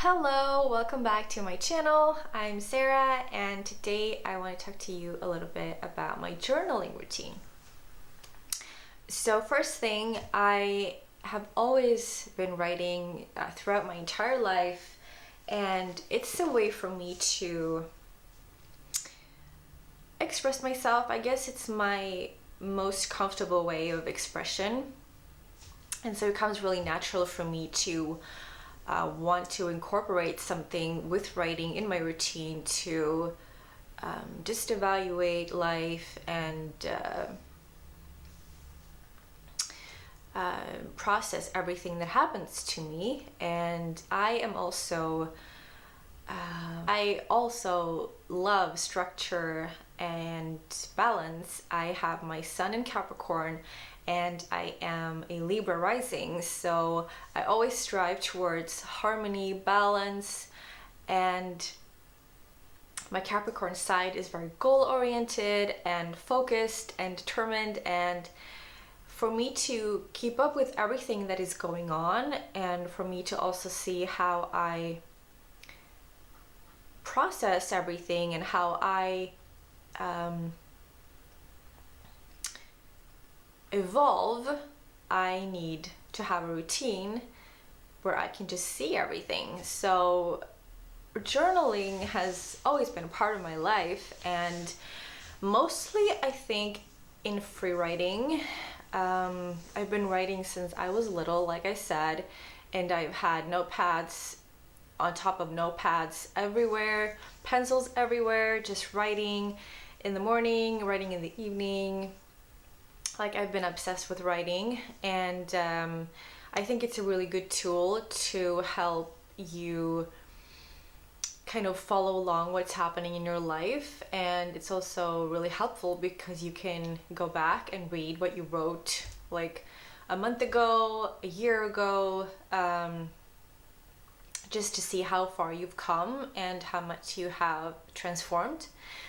Hello, welcome back to my channel. I'm Sarah, and today I want to talk to you a little bit about my journaling routine. So first thing, I have always been writing throughout my entire life, and it's a way for me to express myself. I guess it's my most comfortable way of expression, and so it comes really natural for me to want to incorporate something with writing in my routine to just evaluate life and process everything that happens to me. And I also love structure and balance. I have my sun in Capricorn, and I am a Libra rising, so I always strive towards harmony, balance, and my Capricorn side is very goal-oriented and focused and determined, and for me to keep up with everything that is going on, and for me to also see how I process everything and how I evolve, I need to have a routine where I can just see everything. So journaling has always been a part of my life, and mostly I think in free writing. I've been writing since I was little, like I said, and I've had notepads on top of notepads everywhere, pencils everywhere, just writing in the morning, writing in the evening. Like, I've been obsessed with writing, and I think it's a really good tool to help you kind of follow along what's happening in your life. And it's also really helpful because you can go back and read what you wrote like a month ago, a year ago, just to see how far you've come and how much you have transformed.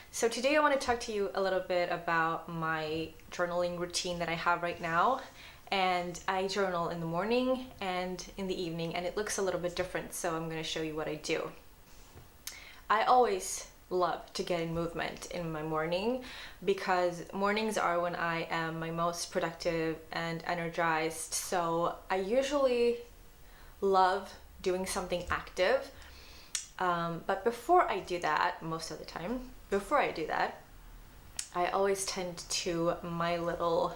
So today I want to talk to you a little bit about my journaling routine that I have right now. And I journal in the morning and in the evening, and it looks a little bit different, so I'm going to show you what I do. I always love to get in movement in my morning because mornings are when I am my most productive and energized. So I usually love doing something active. But before I do that, most of the time, before I do that, I always tend to my little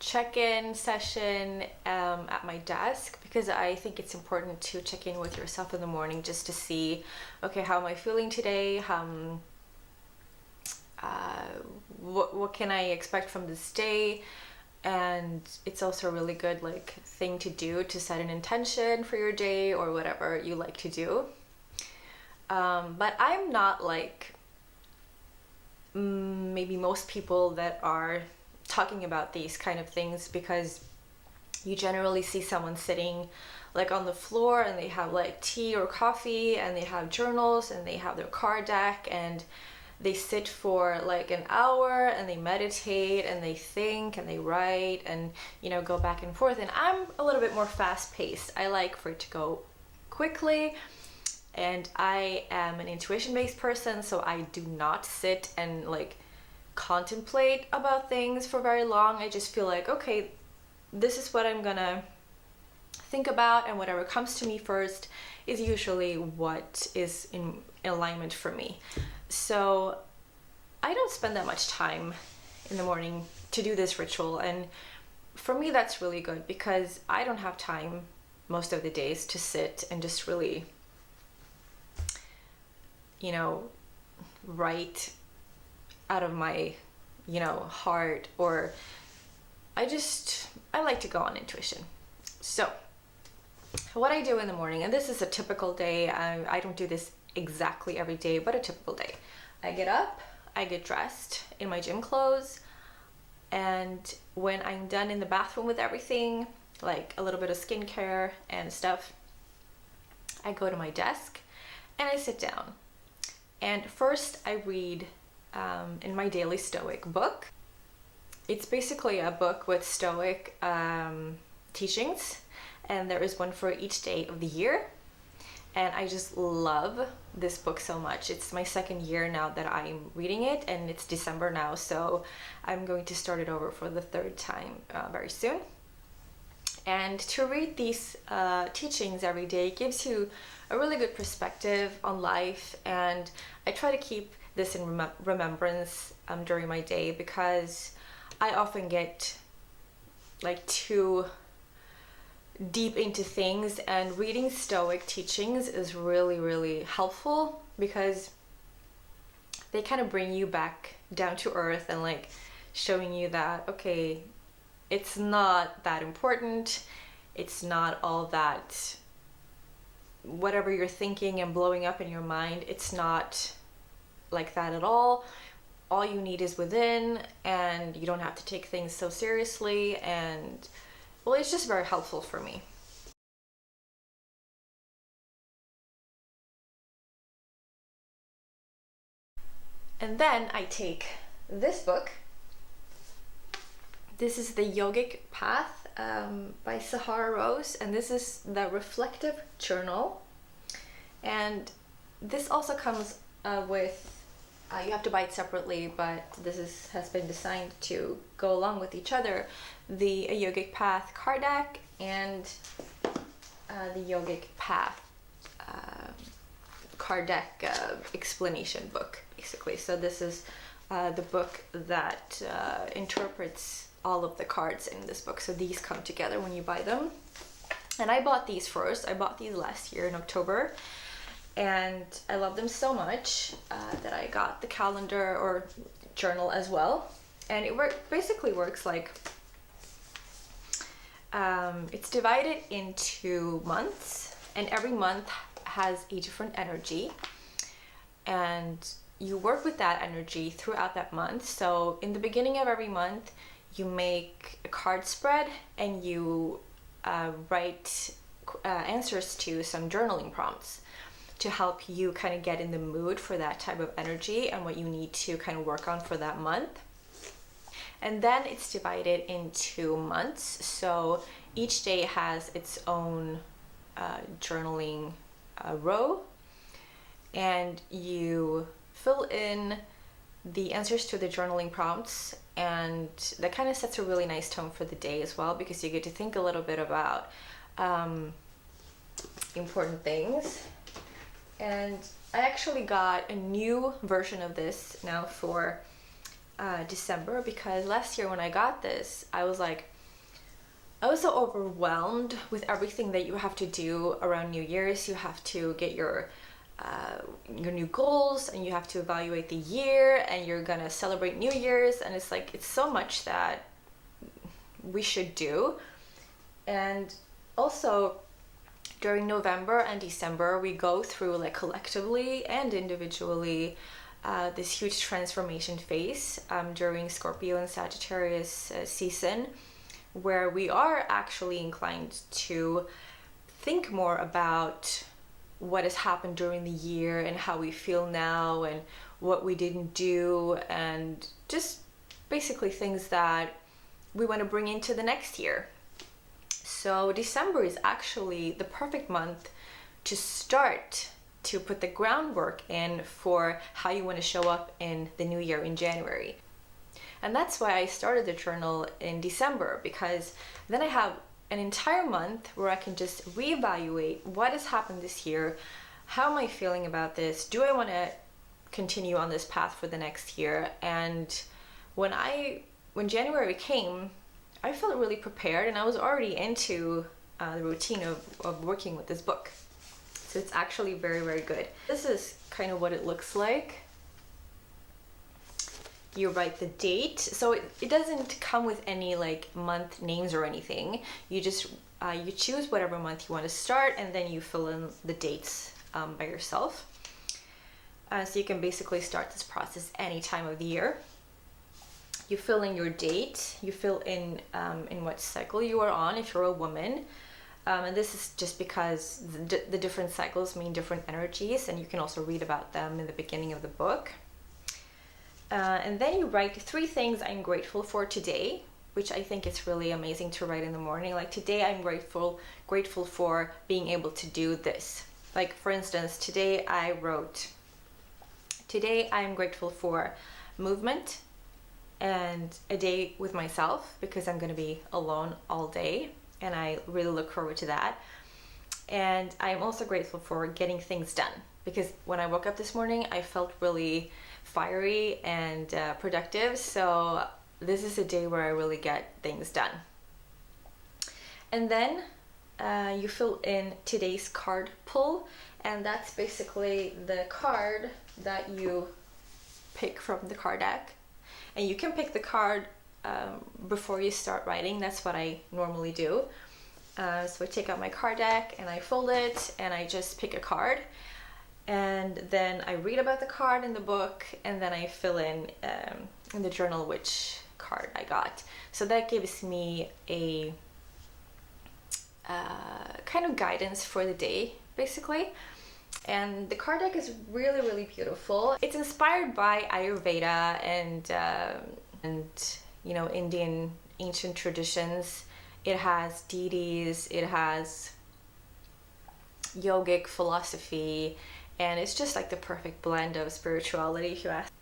check-in session at my desk, because I think it's important to check in with yourself in the morning just to see, okay, how am I feeling today? What can I expect from this day? And it's also a really good thing to do to set an intention for your day or whatever you like to do. But I'm not like maybe most people that are talking about these kind of things, because you generally see someone sitting on the floor and they have tea or coffee and they have journals and they have their card deck and they sit for an hour and they meditate and they think and they write and go back and forth. And I'm a little bit more fast-paced. I like for it to go quickly, and I am an intuition-based person, so I do not sit and contemplate about things for very long. I just feel okay, this is what I'm gonna think about, and whatever comes to me first is usually what is in alignment for me. So I don't spend that much time in the morning to do this ritual, and for me that's really good because I don't have time most of the days to sit and just really write out of my heart, or I like to go on intuition. So what I do in the morning, and this is a typical day, I don't do this exactly every day, but a typical day. I get up, I get dressed in my gym clothes, and when I'm done in the bathroom with everything, a little bit of skincare and stuff, I go to my desk and I sit down. And first I read in my Daily Stoic book. It's basically a book with Stoic teachings, and there is one for each day of the year. and I just love this book so much. It's my second year now that I'm reading it, and it's December now, so I'm going to start it over for the third time very soon. And to read these teachings every day gives you a really good perspective on life, and I try to keep this in remembrance during my day, because I often get like too deep into things, and reading Stoic teachings is really, really helpful because they kind of bring you back down to earth and like showing you that, okay, it's not that important, it's not all that, whatever you're thinking and blowing up in your mind, it's not like that at all. All you need is within, and you don't have to take things so seriously, and well, it's just very helpful for me. And then I take this book. This is The Yogic Path by Sahara, and this is the reflective journal. And this also comes with, you have to buy it separately, but this has been designed to go along with each other, the A Yogic Path Card deck and the Yogic Path card deck explanation book, basically. So this is the book that interprets all of the cards in this book. So these come together when you buy them. And I bought these first. I bought these last year in October, and I love them so much that I got the calendar or journal as well. And it basically works like, it's divided into months, and every month has a different energy, and you work with that energy throughout that month. So in the beginning of every month, you make a card spread, and you write answers to some journaling prompts to help you kind of get in the mood for that type of energy and what you need to kind of work on for that month. And then it's divided into months. So each day has its own journaling row, and you fill in the answers to the journaling prompts, and that kind of sets a really nice tone for the day as well, because you get to think a little bit about important things. And I actually got a new version of this now for December, because last year when I got this, I was so overwhelmed with everything that you have to do around New Year's. You have to get your new goals, and you have to evaluate the year, and you're gonna celebrate New Year's, and it's so much that we should do. And also during November and December, we go through like collectively and individually this huge transformation phase during Scorpio and Sagittarius season, where we are actually inclined to think more about what has happened during the year and how we feel now and what we didn't do, and just basically things that we want to bring into the next year. So December is actually the perfect month to start to put the groundwork in for how you want to show up in the new year in January. And that's why I started the journal in December, because then I have an entire month where I can just reevaluate what has happened this year. How am I feeling about this? Do I want to continue on this path for the next year? And when January came, I felt really prepared, and I was already into the routine of working with this book. So it's actually very, very good. This is kind of what it looks like. You write the date. So it doesn't come with any like month names or anything. You just you choose whatever month you want to start, and then you fill in the dates by yourself. So you can basically start this process any time of the year. You fill in your date, you fill in what cycle you are on if you're a woman. And this is just because the different cycles mean different energies, and you can also read about them in the beginning of the book. And then you write 3 things I'm grateful for today, which I think is really amazing to write in the morning. Like today I'm grateful for being able to do this. Like for instance, today I wrote, today I am grateful for movement and a day with myself because I'm going to be alone all day and I really look forward to that. And I'm also grateful for getting things done because when I woke up this morning, I felt really fiery and productive. So this is a day where I really get things done. And then you fill in today's card pull, and that's basically the card that you pick from the card deck. And you can pick the card before you start writing. That's what I normally do. So I take out my card deck and I fold it and I just pick a card. And then I read about the card in the book, and then I fill in the journal which card I got. So that gives me a kind of guidance for the day, basically. And the card deck is really, really beautiful. It's inspired by Ayurveda and you know, Indian ancient traditions. It has deities, it has yogic philosophy, and it's just like the perfect blend of spirituality, if you ask.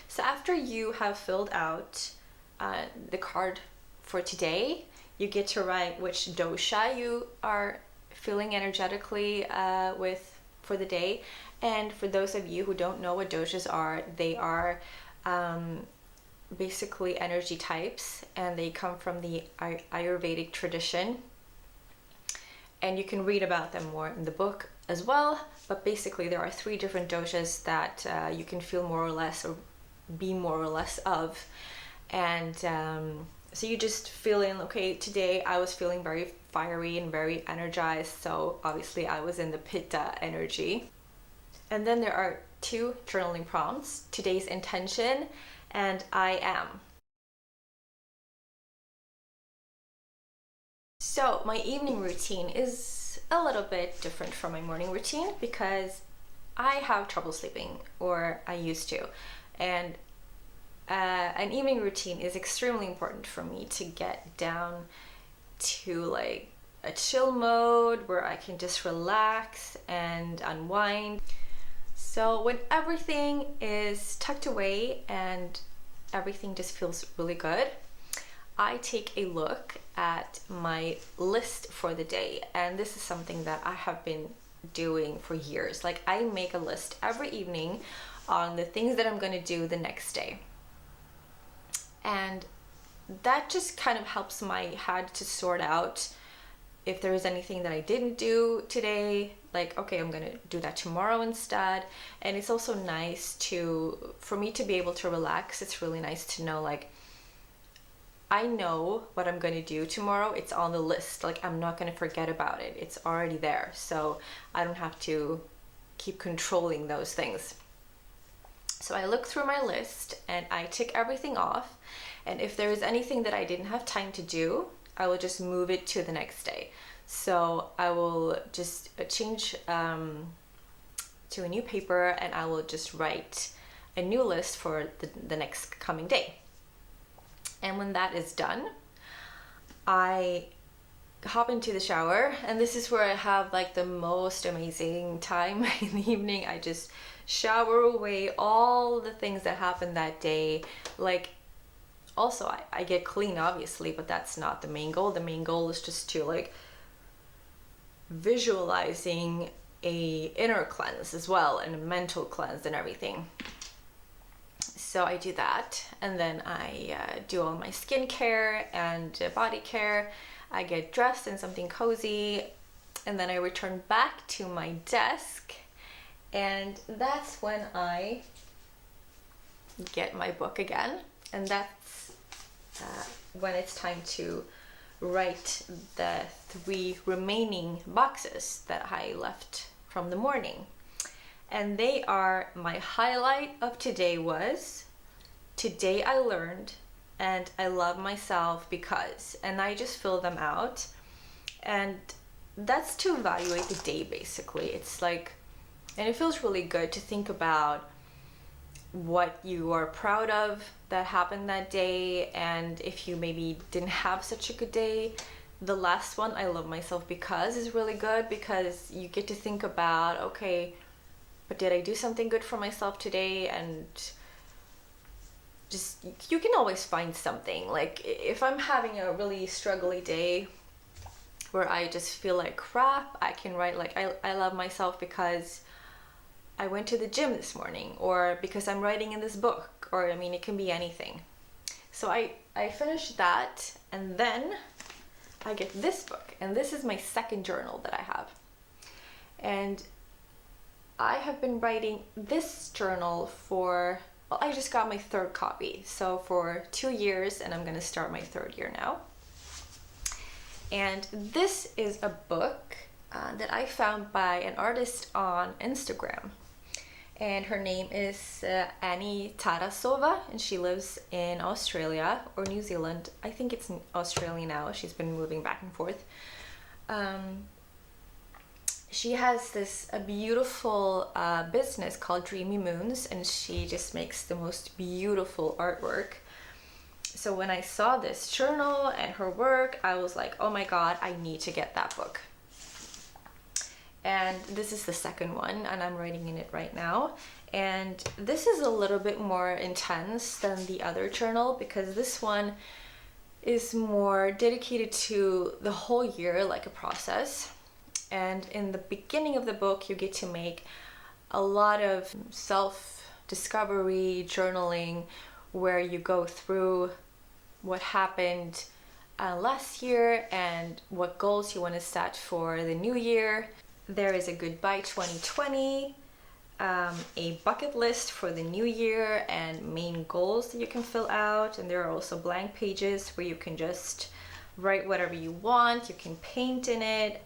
So after you have filled out the card for today, you get to write which dosha you are feeling energetically with for the day. And for those of you who don't know what doshas are, they are basically energy types, and they come from the Ayurvedic tradition. And you can read about them more in the book as well, but basically there are 3 different doshas that you can feel more or less or be more or less of. And so you just feel in, okay, today I was feeling very fiery and very energized, so obviously I was in the Pitta energy. And then there are 2 journaling prompts, today's intention and I am. So my evening routine is a little bit different from my morning routine because I have trouble sleeping, or I used to. And an evening routine is extremely important for me to get down to like a chill mode where I can just relax and unwind. So when everything is tucked away and everything just feels really good, I take a look at my list for the day. And this is something that I have been doing for years. Like, I make a list every evening on the things that I'm going to do the next day. And that just kind of helps my head to sort out if there is anything that I didn't do today, like, okay, I'm gonna do that tomorrow instead. And it's also nice for me to be able to relax. It's really nice to know, like, I know what I'm gonna do tomorrow. It's on the list. Like, I'm not gonna forget about it. It's already there. So I don't have to keep controlling those things. So I look through my list and I tick everything off. And if there is anything that I didn't have time to do, I will just move it to the next day. So I will just change to a new paper, and I will just write a new list for the next coming day. And when that is done, I hop into the shower, and this is where I have like the most amazing time in the evening. I just shower away all the things that happened that day. Like, also I get clean, obviously, but that's not the main goal. The main goal is just to like visualizing a inner cleanse as well, and a mental cleanse and everything. So I do that, and then I do all my skincare and body care. I get dressed in something cozy, and then I return back to my desk, and that's when I get my book again. And that's when it's time to write the 3 remaining boxes that I left from the morning. And they are, my highlight of today was, today I learned and I love myself because, and I just fill them out. And that's to evaluate the day, basically. It's like, and it feels really good to think about what you are proud of that happened that day, and if you maybe didn't have such a good day, the last one, I Love Myself Because, is really good because you get to think about, okay, but did I do something good for myself today? And just, you can always find something. Like if I'm having a really struggly day where I just feel like crap, I can write like, I love myself because I went to the gym this morning, or because I'm writing in this book, or I mean, it can be anything. So I finished that, and then I get this book, and this is my second journal that I have. And I have been writing this journal for, well, I just got my third copy. So for 2 years, and I'm gonna start my third year now. And this is a book that I found by an artist on Instagram. And her name is Annie Tarasova, and she lives in Australia or New Zealand. I think it's in Australia now. She's been moving back and forth. She has a beautiful business called Dreamy Moons, and she just makes the most beautiful artwork. So when I saw this journal and her work, I was like, oh my God, I need to get that book. And this is the second one, and I'm writing in it right now. And this is a little bit more intense than the other journal because this one is more dedicated to the whole year, like a process. And in the beginning of the book, you get to make a lot of self-discovery journaling where you go through what happened last year and what goals you want to set for the new year. There is a goodbye 2020, a bucket list for the new year, and main goals that you can fill out. And there are also blank pages where you can just write whatever you want. You can paint in it,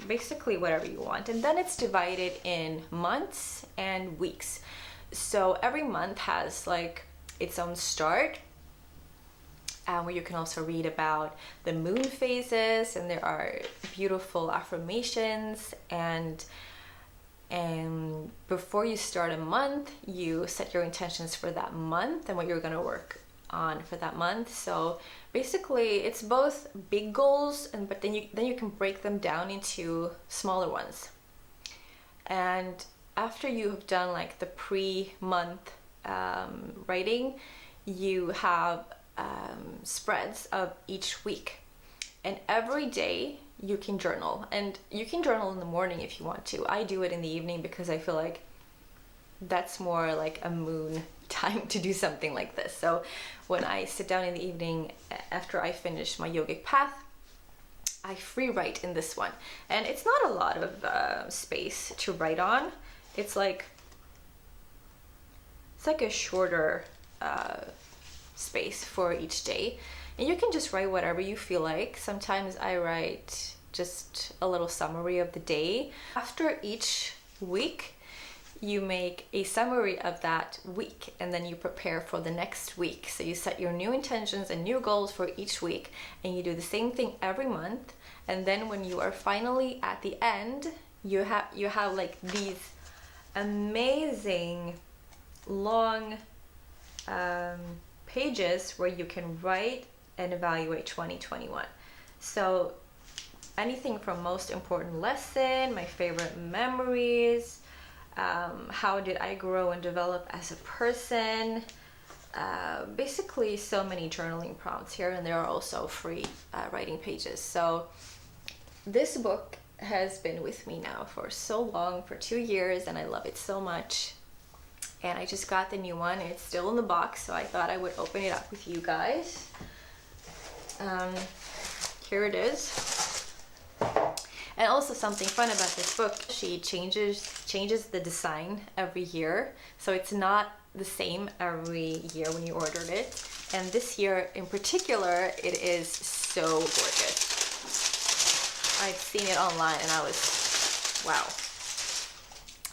basically whatever you want. And then it's divided in months and weeks. So every month has like its own start, where you can also read about the moon phases, and there are beautiful affirmations, and before you start a month, you set your intentions for that month and what you're going to work on for that month. So basically it's both big goals, but then you can break them down into smaller ones. And after you have done like the pre-month writing, you have spreads of each week, and every day you can journal, and you can journal in the morning if you want to. I do it in the evening because I feel like that's more like a moon time to do something like this. So when I sit down in the evening after I finish my yogic path, I free write in this one, and it's not a lot of space to write on. It's like a shorter space for each day, and you can just write whatever you feel like. Sometimes I write just a little summary of the day. After each week, you make a summary of that week, and then you prepare for the next week. So you set your new intentions and new goals for each week, and you do the same thing every month. And then when you are finally at the end, you have like these amazing long pages where you can write and evaluate 2021. So anything from most important lesson, my favorite memories, how did I grow and develop as a person, basically so many journaling prompts here, and there are also free writing pages. So this book has been with me now for so long, for 2 years, and I love it so much. And I just got the new one. It's still in the box, so I thought I would open it up with you guys. Here it is. And also something fun about this book, she changes the design every year. So it's not the same every year when you ordered it. And this year in particular, it is so gorgeous. I've seen it online and I was, wow.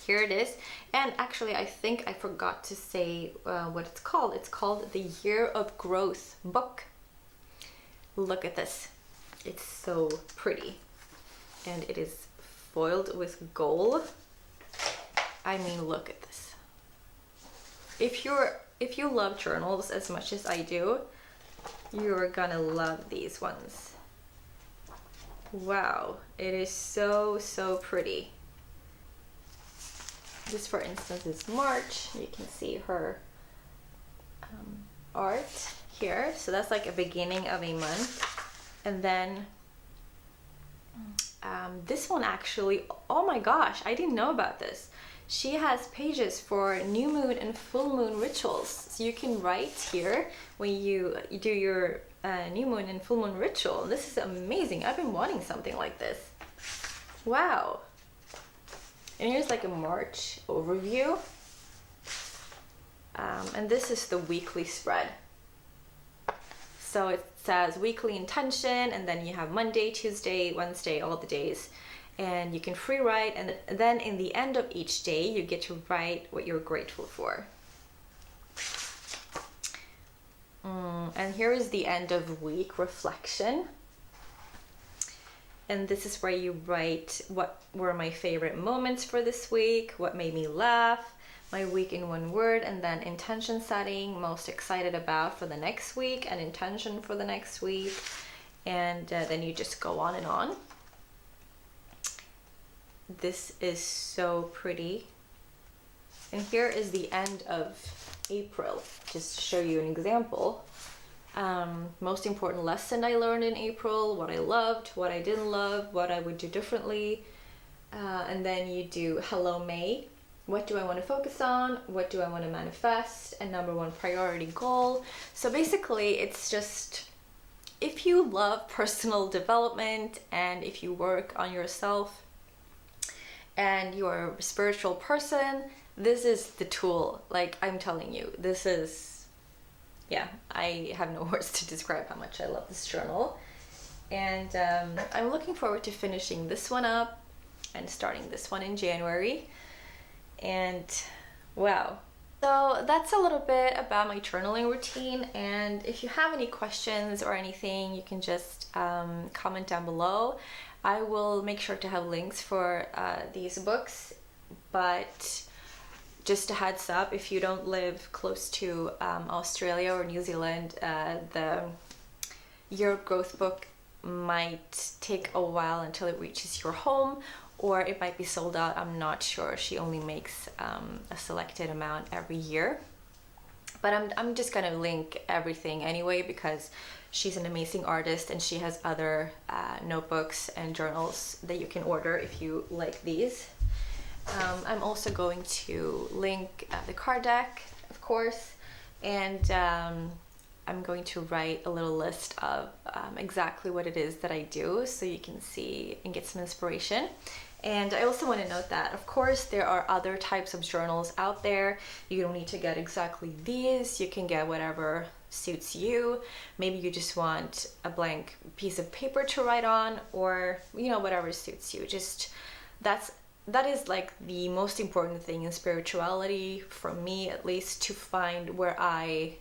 Here it is. And actually, I think I forgot to say what it's called. It's called the Year of Growth book. Look at this. It's so pretty. And it is foiled with gold. I mean, look at this. If you love journals as much as I do, you're gonna love these ones. Wow, it is so, so pretty. This, for instance, is March. You can see her art here. So that's like a beginning of a month. And then this one actually, oh my gosh, I didn't know about this. She has pages for new moon and full moon rituals. So you can write here when you do your new moon and full moon ritual. And this is amazing. I've been wanting something like this. Wow. And here's like a March overview. And this is the weekly spread. So it says weekly intention, and then you have Monday, Tuesday, Wednesday, all the days. And you can free write, and then in the end of each day, you get to write what you're grateful for. And here is the end of week reflection. And this is where you write what were my favorite moments for this week, what made me laugh, my week in one word, and then intention setting, most excited about for the next week, and intention for the next week. And then you just go on and on. This is so pretty. And here is the end of April, just to show you an example. Most important lesson I learned in April, what I loved, what I didn't love, what I would do differently. And then you do Hello May. What do I want to focus on? What do I want to manifest? And number one priority goal. So basically it's just, if you love personal development and if you work on yourself and you're a spiritual person, this is the tool. Like, I'm telling you, this is, yeah, I have no words to describe how much I love this journal. And I'm looking forward to finishing this one up and starting this one in January. And wow. So that's a little bit about my journaling routine, and if you have any questions or anything, you can just comment down below. I will make sure to have links for these books, but just a heads up, if you don't live close to Australia or New Zealand, your growth book might take a while until it reaches your home, or it might be sold out. I'm not sure. She only makes a selected amount every year. But I'm just gonna link everything anyway, because she's an amazing artist and she has other notebooks and journals that you can order if you like these. I'm also going to link the card deck, of course, and I'm going to write a little list of exactly what it is that I do, so you can see and get some inspiration. And I also want to note that, of course, there are other types of journals out there. You don't need to get exactly these. You can get whatever suits you. Maybe you just want a blank piece of paper to write on, or, you know, whatever suits you. Just that is like the most important thing in spirituality, for me at least, to find where I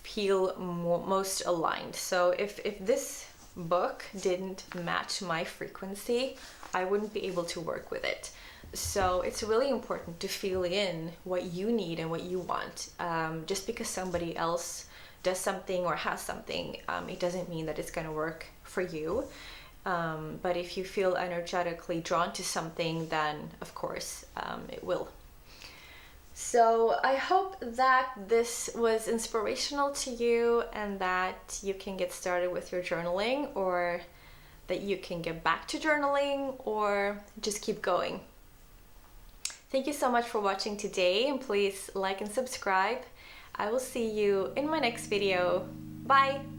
feel most aligned. So if this book didn't match my frequency, I wouldn't be able to work with it. So it's really important to feel in what you need and what you want. Just because somebody else does something or has something, it doesn't mean that it's going to work for you. But if you feel energetically drawn to something, then of course it will. So I hope that this was inspirational to you, and that you can get started with your journaling, or that you can get back to journaling, or just keep going. Thank you so much for watching today, and please like and subscribe. I will see you in my next video. Bye!